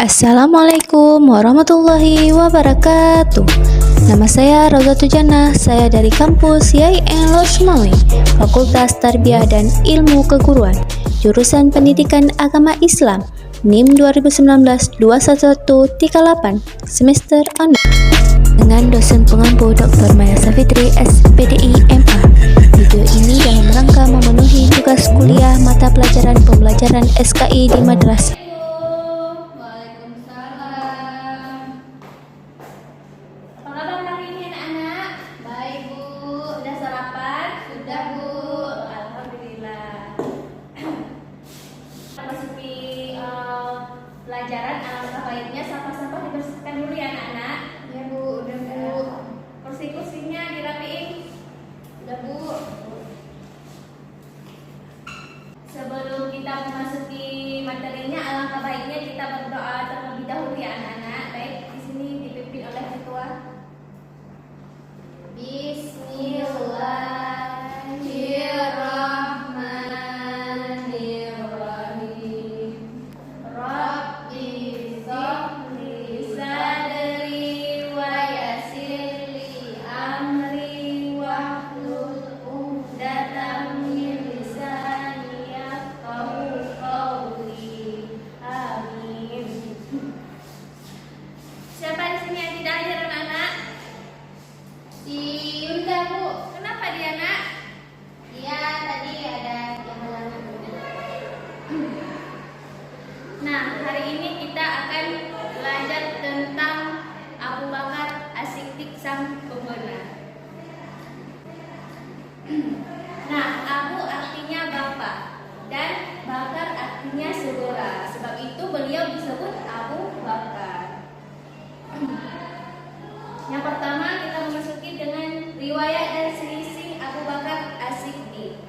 Assalamualaikum warahmatullahi wabarakatuh. Nama saya Rozatul Jannah. Saya dari kampus YIN Losmawi, Fakultas Tarbiyah dan Ilmu Keguruan, jurusan Pendidikan Agama Islam, NIM 2019-21138, semester 6, dengan dosen pengampu Dr. Maya Safitri, SPDI MA. Video ini dalam rangka memenuhi tugas kuliah mata pelajaran pembelajaran SKI di madrasah. Pelajaran alangkah baiknya sampah-sampah dibersihkan dulu ya anak-anak. Ya Bu, udah Bu. Kursi-kursinya dirapiin. Udah Bu. Sebelum kita memasuki materinya, alangkah baiknya kita berdoa terlebih dahulu ya anak-anak. Baik, di sini dipimpin oleh ketua. Bismillahirrahmanirrahim. Rabbi shrahli sadri wa yassir li amri wahlul 'uqdatam min lisani yafqahu qawli. Amin. Siapa di sini yang tidak hadir anak-anak? Si Yunda Bu. Kenapa dia nak? Iya, tadi ada yang halangan. Nah, hari ini kita akan belajar tentang Abu Bakar As-Siddiq sang pembenar. Nah, Abu artinya bapak dan Bakar artinya saudara. Sebab itu beliau disebut Abu Bakar. Yang pertama kita memasuki dengan riwayat dan selisih Abu Bakar As-Siddiq.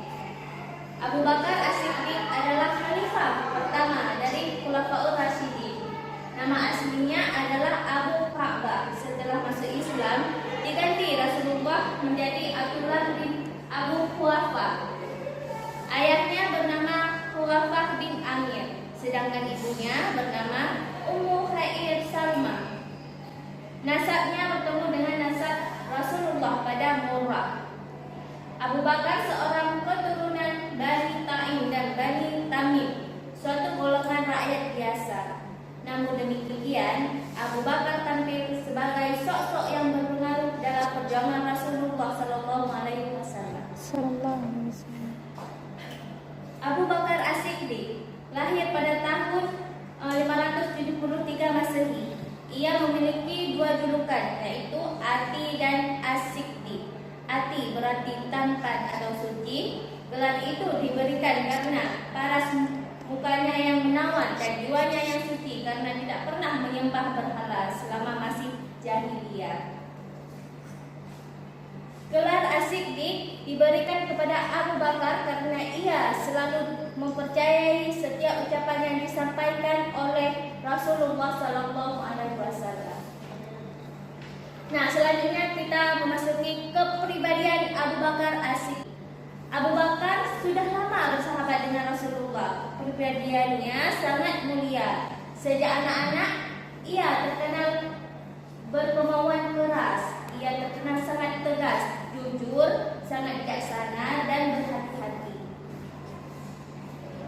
Abu Bakar As-Siddiq adalah khalifah pertama dari Khulafaur Rasyidin. Nama aslinya adalah Abu Ka'bah. Setelah masuk Islam, diganti Rasulullah menjadi Abdullah bin Abu Quhafah. Ayahnya bernama Quhafah bin Amir, sedangkan ibunya bernama Ummu Khair Salma. Nasabnya bertemu dengan nasab Rasulullah pada Murrah. Abu Bakar seorang keturunan Bani Taim dan Bani Tamim, suatu golongan rakyat biasa. Namun demikian, Abu Bakar tampil sebagai sosok yang berpengaruh dalam perjuangan Rasulullah Sallallahu Alaihi Wasallam. Abu Bakar As-Siddiq lahir pada tahun 573 Masehi. Ia memiliki dua julukan, yaitu Ati dan As-Siddiq. Ati berarti tampan atau suci. Gelar itu diberikan karena paras mukanya yang menawan dan jiwanya yang suci, karena tidak pernah menyembah berhala selama masih jahiliyah. Gelar As-Siddiq diberikan kepada Abu Bakar karena ia selalu mempercayai setiap ucapan yang disampaikan oleh Rasulullah Sallallahu Alaihi Wasallam. Nah, selanjutnya kita memasuki kepribadian Abu Bakar As-Siddiq. Abu Bakar sudah lama bersahabat dengan Rasulullah. Kepribadiannya sangat mulia. Sejak anak-anak, ia terkenal berkemauan keras. Ia terkenal sangat tegas, jujur, sangat bijaksana, dan berhati-hati.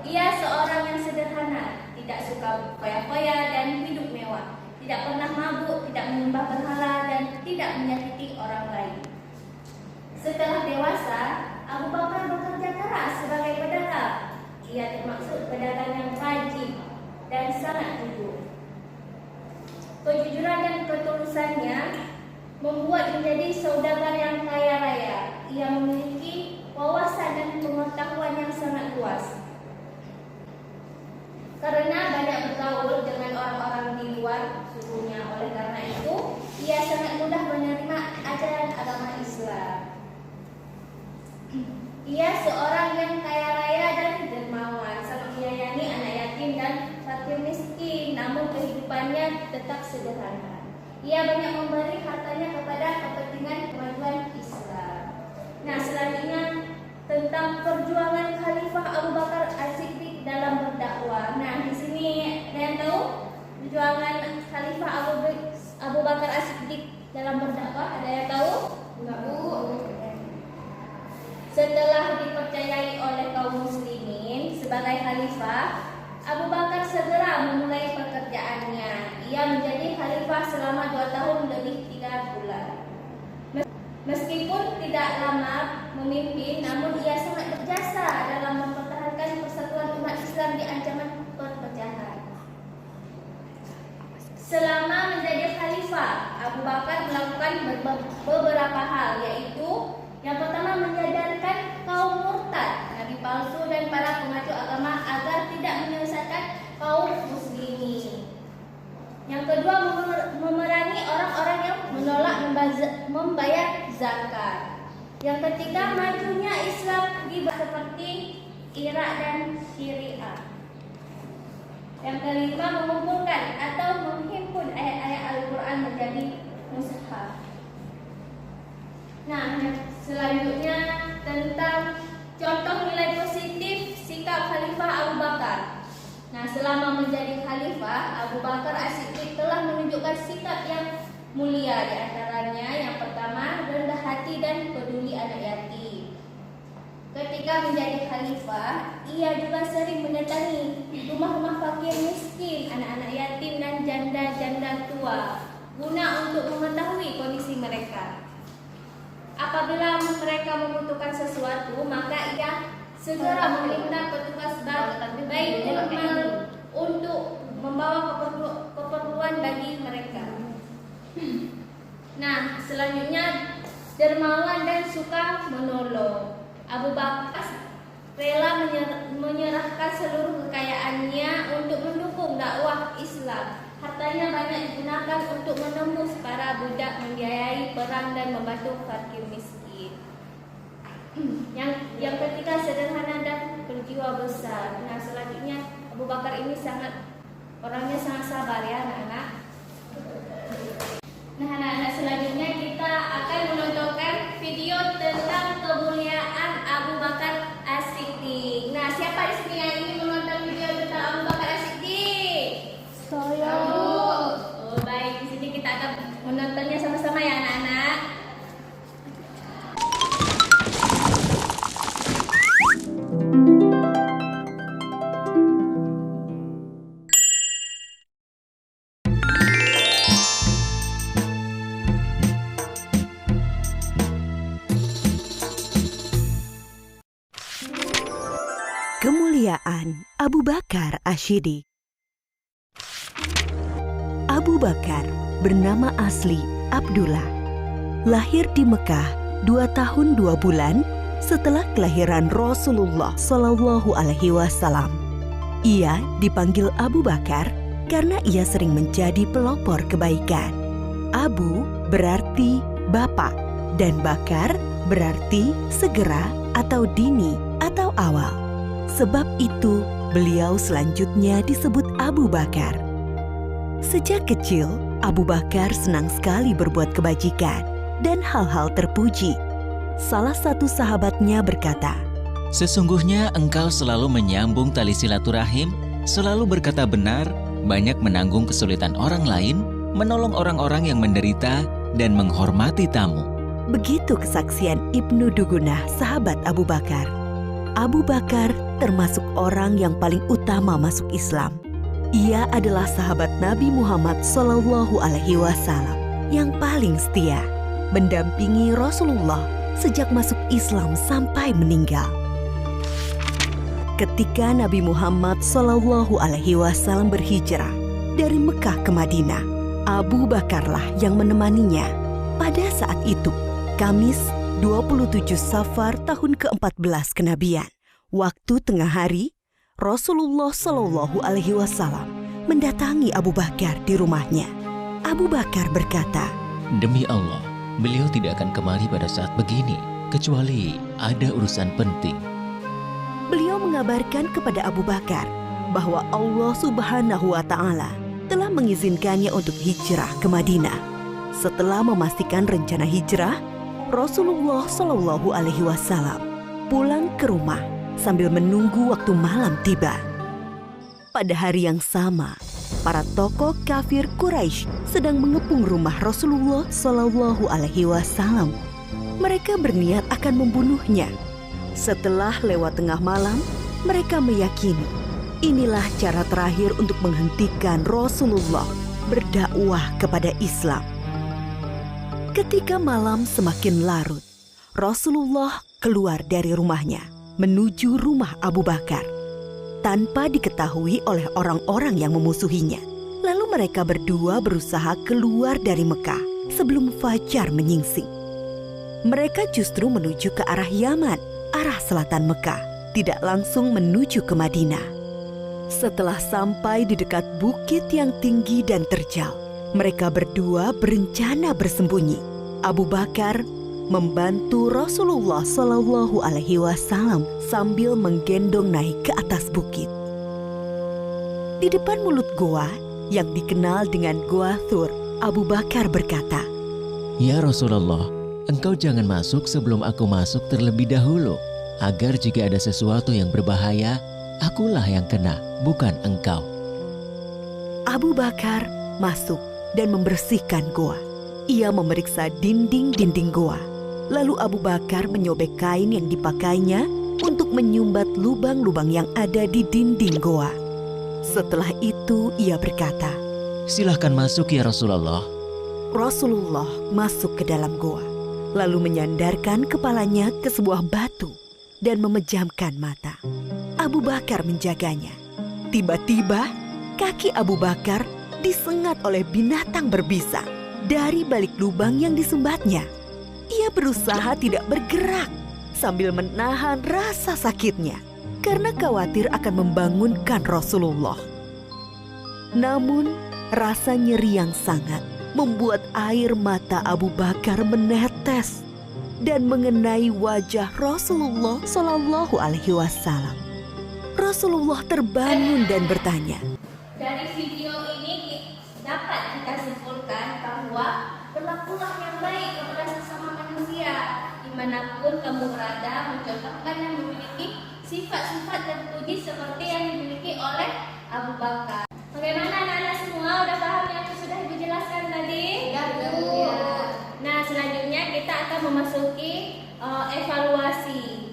Ia seorang yang sederhana, tidak suka foya-foya dan hidup mewah, tidak pernah mabuk, tidak menyembah berhala, dan tidak menyakiti orang lain. Setelah dewasa, Abu Bakar bekerja keras sebagai pedagang. Ia termasuk pedagang yang rajin dan sangat jujur. Kejujuran dan ketulusannya membuat menjadi saudagar yang kaya raya. Ia memiliki wawasan dan pengetahuan yang sangat luas. Karena banyak bergaul dengan orang-orang di luar sukunya, oleh karena itu ia sangat mudah menerima ajaran agama Islam. Ia seorang yang kaya raya dan dermawan, sangat menyayangi anak yatim dan fakir miskin, namun kehidupannya tetap sederhana. Ia banyak memberi hartanya kepada kepentingan kemajuan Islam. Nah, selanjutnya tentang perjuangan Khalifah Abu Bakar As-Siddiq dalam berdakwah. Nah, di sini ada yang tahu perjuangan Khalifah Abu Bakar As-Siddiq dalam berdakwah? Ada yang tahu? Enggak, Bu. Setelah dipercayai oleh kaum muslimin sebagai khalifah, Abu Bakar segera memulai pekerjaannya. Ia menjadi khalifah selama 2 tahun lebih 3 bulan. Meskipun tidak lama memimpin, namun ia sangat berjasa dalam mempertahankan persatuan umat Islam di ancaman perpecahan. Selama menjadi khalifah, Abu Bakar melakukan beberapa hal, yaitu yang pertama, menyadarkan kaum murtad, nabi palsu dan para pengacu agama agar tidak menyesatkan kaum muslimin. Yang kedua, memerangi orang-orang yang menolak membayar zakat. Yang ketiga, majunya Islam di seperti Irak dan Syria. Yang kelima, mengumpulkan atau menghimpun ayat-ayat Al-Quran menjadi mushaf. Nah, selanjutnya tentang contoh nilai positif sikap Khalifah Abu Bakar. Nah, selama menjadi Khalifah, Abu Bakar As-Siddiq telah menunjukkan sikap yang mulia. Di antaranya yang pertama, rendah hati dan peduli anak yatim. Ketika menjadi Khalifah, ia juga sering mendatangi rumah-rumah fakir miskin, anak-anak yatim dan janda-janda tua, guna untuk mengetahui kondisi mereka. Apabila mereka membutuhkan sesuatu, maka ia segera meminta petugas Baitul Mal untuk membawa keperluan bagi mereka. Nah, selanjutnya dermawan dan suka menolong. Abu Bakar rela menyerahkan seluruh kekayaannya untuk mendukung dakwah Islam. Hartanya banyak digunakan untuk menembus para budak, membiayai perang dan membantu fakir miskin. Yang ketiga, sederhana dan berjiwa besar. Nah, selanjutnya Abu Bakar ini orangnya sangat sabar ya anak-anak. Nah, anak-anak, selanjutnya kita akan menontonkan video tentang kemuliaan Abu Bakar As-Siddiq. Nah, siapa di sini yang ingin menonton video tentang Abu Bakar As-Siddiq? Saya. Oh, baik. Di sini kita akan menontonnya sama-sama ya anak-anak. Kemuliaan Abu Bakar As-Siddiq. Abu Bakar bernama asli Abdullah. Lahir di Mekah 2 tahun 2 bulan setelah kelahiran Rasulullah Shallallahu Alaihi Wasallam. Ia dipanggil Abu Bakar karena ia sering menjadi pelopor kebaikan. Abu berarti bapak dan Bakar berarti segera atau dini atau awal. Sebab itu, beliau selanjutnya disebut Abu Bakar. Sejak kecil, Abu Bakar senang sekali berbuat kebajikan dan hal-hal terpuji. Salah satu sahabatnya berkata, "Sesungguhnya engkau selalu menyambung tali silaturahim, selalu berkata benar, banyak menanggung kesulitan orang lain, menolong orang-orang yang menderita, dan menghormati tamu." Begitu kesaksian Ibnu Dugunah, sahabat Abu Bakar. Abu Bakar termasuk orang yang paling utama masuk Islam. Ia adalah sahabat Nabi Muhammad Shallallahu Alaihi Wasallam yang paling setia, mendampingi Rasulullah sejak masuk Islam sampai meninggal. Ketika Nabi Muhammad Shallallahu Alaihi Wasallam berhijrah dari Mekah ke Madinah, Abu Bakarlah yang menemaninya. Pada saat itu, Kamis 27 Safar tahun ke-14 kenabian, waktu tengah hari, Rasulullah Shallallahu Alaihi Wasallam mendatangi Abu Bakar di rumahnya. Abu Bakar berkata, "Demi Allah, beliau tidak akan kemari pada saat begini, kecuali ada urusan penting." Beliau mengabarkan kepada Abu Bakar bahwa Allah Subhanahu wa Ta'ala telah mengizinkannya untuk hijrah ke Madinah. Setelah memastikan rencana hijrah, Rasulullah Shallallahu Alaihi Wasallam pulang ke rumah sambil menunggu waktu malam tiba. Pada hari yang sama, para tokoh kafir Quraisy sedang mengepung rumah Rasulullah Shallallahu Alaihi Wasallam. Mereka berniat akan membunuhnya. Setelah lewat tengah malam, mereka meyakini inilah cara terakhir untuk menghentikan Rasulullah berdakwah kepada Islam. Ketika malam semakin larut, Rasulullah keluar dari rumahnya menuju rumah Abu Bakar tanpa diketahui oleh orang-orang yang memusuhinya. Lalu mereka berdua berusaha keluar dari Mekah sebelum fajar menyingsing. Mereka justru menuju ke arah Yaman, arah selatan Mekah, tidak langsung menuju ke Madinah. Setelah sampai di dekat bukit yang tinggi dan terjal, mereka berdua berencana bersembunyi. Abu Bakar membantu Rasulullah Shallallahu Alaihi Wasallam sambil menggendong naik ke atas bukit. Di depan mulut goa yang dikenal dengan Goa Thur, Abu Bakar berkata, Ya Rasulullah, engkau jangan masuk sebelum aku masuk terlebih dahulu, agar jika ada sesuatu yang berbahaya, akulah yang kena, bukan engkau. Abu Bakar masuk dan membersihkan goa. Ia memeriksa dinding-dinding goa. Lalu Abu Bakar menyobek kain yang dipakainya untuk menyumbat lubang-lubang yang ada di dinding goa. Setelah itu ia berkata, Silahkan masuk ya Rasulullah. Rasulullah masuk ke dalam goa, lalu menyandarkan kepalanya ke sebuah batu dan memejamkan mata. Abu Bakar menjaganya. Tiba-tiba kaki Abu Bakar disengat oleh binatang berbisa dari balik lubang yang disumbatnya. Ia berusaha tidak bergerak sambil menahan rasa sakitnya karena khawatir akan membangunkan Rasulullah. Namun rasa nyeri yang sangat membuat air mata Abu Bakar menetes dan mengenai wajah Rasulullah Shallallahu Alaihi Wasallam. Rasulullah terbangun dan bertanya, Dari video ini dapat kita simpulkan bahwa berlakulah yang baik kepada sesama manusia dimanapun kamu berada, mencontohkan dan memiliki sifat-sifat terpuji seperti yang dimiliki oleh Abu Bakar. Bagaimana anak-anak semua? Udah paham yang sudah dijelaskan tadi? Ya, Nah, selanjutnya kita akan memasuki evaluasi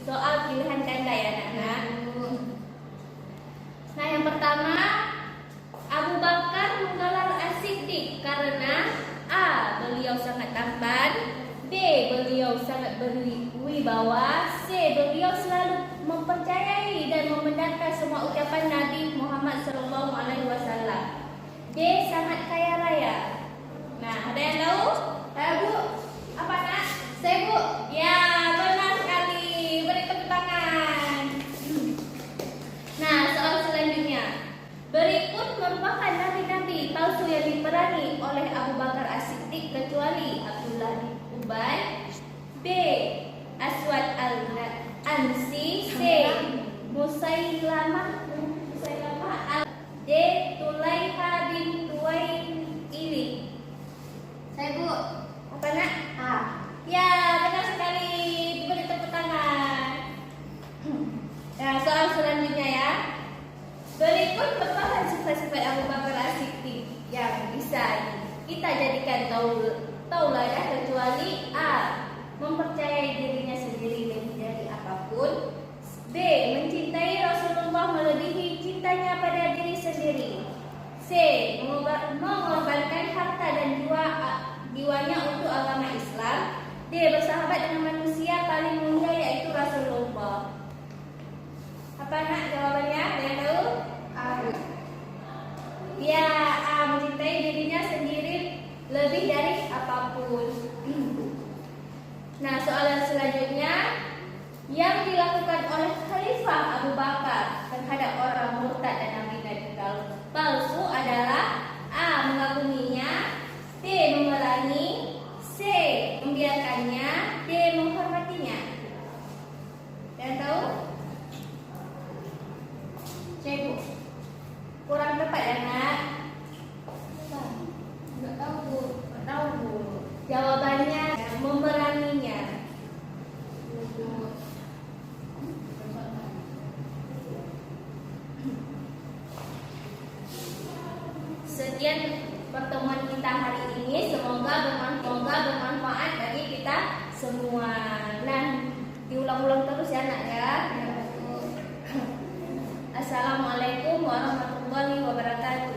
soal pilihan ganda ya anak-anak. Nah, yang pertama, Abu Bakar menggelar As-Siddiq karena A. Beliau sangat tampan, B. Beliau sangat berwibawa, C. Beliau selalu mempercayai dan membenarkan semua ucapan Nabi Muhammad SAW, D. Sangat kaya raya. Nah, ada yang tahu? Bu, apa nak? Saya Bu. Ya, benar sekali. Beri tepuk tangan. Nah, soal selanjutnya. Berikut merupakan nabi-nabi palsu yang diperangi oleh Abu Bakar As-Siddiq kecuali Abdullah bin Ubay, B. Aswad al-Ansi, C. Musailamah D. Tulaiha bin Tuwaili. Saya Bu. Apa nak? A. Ya, benar sekali. Beri tepuk tangan. Nah, soal selanjutnya ya. Berikut merupakan sifat-sifat Abu Bakar As-Siddiq yang bisa kita jadikan tauladan kecuali A. Mempercayai dirinya sendiri lebih dari apapun, B. Mencintai Rasulullah melebihi cintanya pada diri sendiri, C. Mengorbankan harta dan jiwanya untuk agama Islam, D. Bersahabat dengan manusia paling mulia yaitu Rasulullah. Apa nak jawabannya? Ada yang tahu? A. Ya, A. Mencintai dirinya sendiri lebih dari apapun. Nah, soalan selanjutnya yang dilakukan oleh Khalifah Abu Bakar terhadap orang murtad dan nabi-nabi palsu adalah A. Mengaguminya, B. Memerangi, C. Membiarkannya, D. Menghormatinya. Dan tahu? Cikgu, kurang tepat ya nak? Enggak tahu Bu. Tahu Bu. Jawabannya memeranginya. sekian pertemuan kita hari ini. Semoga bermanfaat bagi kita semua. Nah, diulang-ulang terus ya nak ya. Assalamualaikum warahmatullahi wabarakatuh.